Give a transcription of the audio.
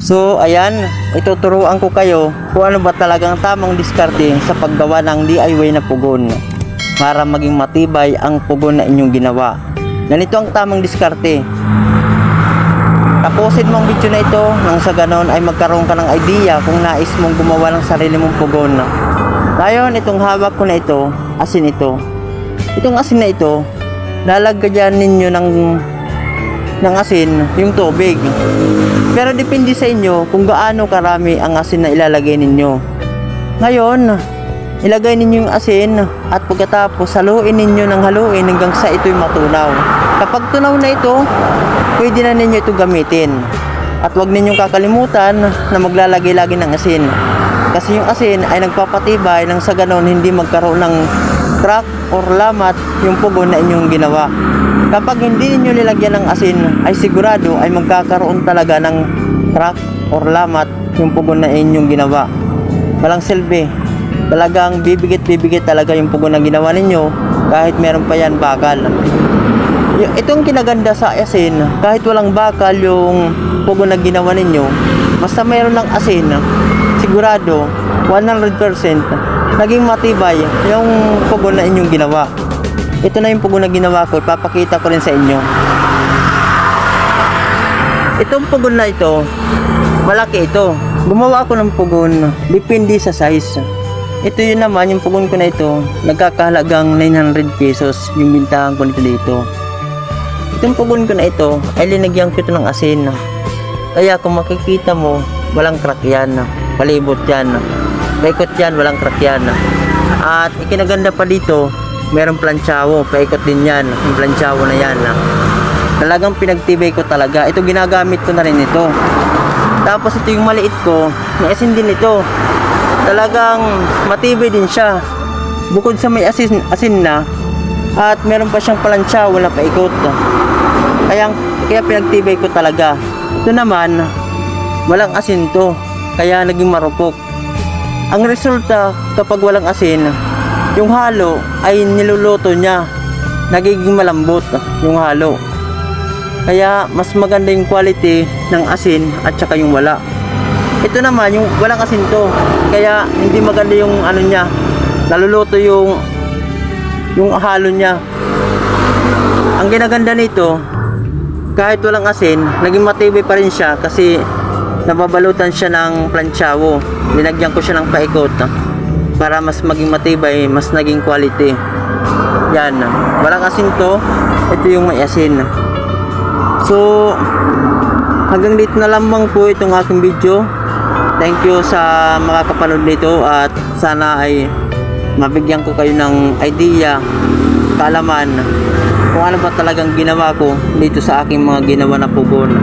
So ayan, ituturuan ko kayo kung ano ba talagang tamang diskarte sa paggawa ng DIY na pugon para maging matibay ang pugon na inyong ginawa. Ganito ang tamang diskarte. Tapusin mo ang video na ito nang sa ganon ay magkaroon ka ng idea kung nais mong gumawa ng sarili mong pugon. Ngayon, itong hawak ko na ito, asin ito. Itong asin na ito, lalagyan ninyo ng asin yung tubig. Pero depende sa inyo kung gaano karami ang asin na ilalagay ninyo. Ngayon, ilagay ninyo yung asin at pagkatapos haluin ninyo ng haluin hanggang sa ito'y matunaw. Kapag tunaw na ito, pwede na ninyo ito gamitin. At huwag ninyong kakalimutan na maglalagay lagi ng asin. Kasi yung asin ay nagpapatibay nang sa ganon hindi magkaroon ng crack or lamat yung pugon na inyong ginawa. Kapag hindi ninyo nilagyan ng asin ay sigurado ay magkakaroon talaga ng crack or lamat yung pugon na inyong ginawa. Walang silbi. Talagang bibigit talaga yung pugon na ginawa ninyo kahit meron pa yan bakal. Itong kinaganda sa asin, kahit walang bakal yung pugon na ginawa ninyo, basta mayroon ng asin, sigurado 100% naging matibay yung pugon na inyong ginawa. Ito na yung pugon na ginawa ko, ipapakita ko rin sa inyo. Itong pugon na ito, malaki ito. Gumawa ako ng pugon, depende sa size. Ito yun naman, yung pugon ko na ito, nagkakahalagang 900 pesos yung bintahan ko nito dito. Itong pugon ko na ito, ay linagyan ko ito ng asin. Kaya kung makikita mo, walang crack yan. Palibot yan. Paikot yan, walang crack yan. At ikinaganda pa dito, merong plantsawo. Paikot din yan. Yung plantsawo na yan. Talagang pinagtibay ko talaga. Ito ginagamit ko na rin ito. Tapos ito yung maliit ko, may asin din ito. Talagang matibay din siya. Bukod sa may asin na, at meron pa siyang plantsawo na paikot. Kaya pinagtibay ko talaga. Ito naman, walang asin to. Kaya naging marupok. Ang resulta kapag walang asin, yung halo ay niluluto niya. Nagiging malambot yung halo. Kaya mas maganda yung quality ng asin at saka yung wala. Ito naman, yung walang asin to. Kaya hindi maganda yung ano niya. Naluluto yung halo niya. Ang ginaganda nito, kahit walang asin, naging matibay pa rin siya kasi nababalutan siya ng plantsawo. Linagyan ko siya ng paikot para mas maging matibay, mas naging quality. Yan, walang asin to. Ito yung may asin. So, hanggang dito na lamang po itong aking video. Thank you sa makakapanood nito at sana ay mabigyan ko kayo ng idea, kaalaman kung ano ba talagang ginawa ko dito sa aking mga ginawa na pugon.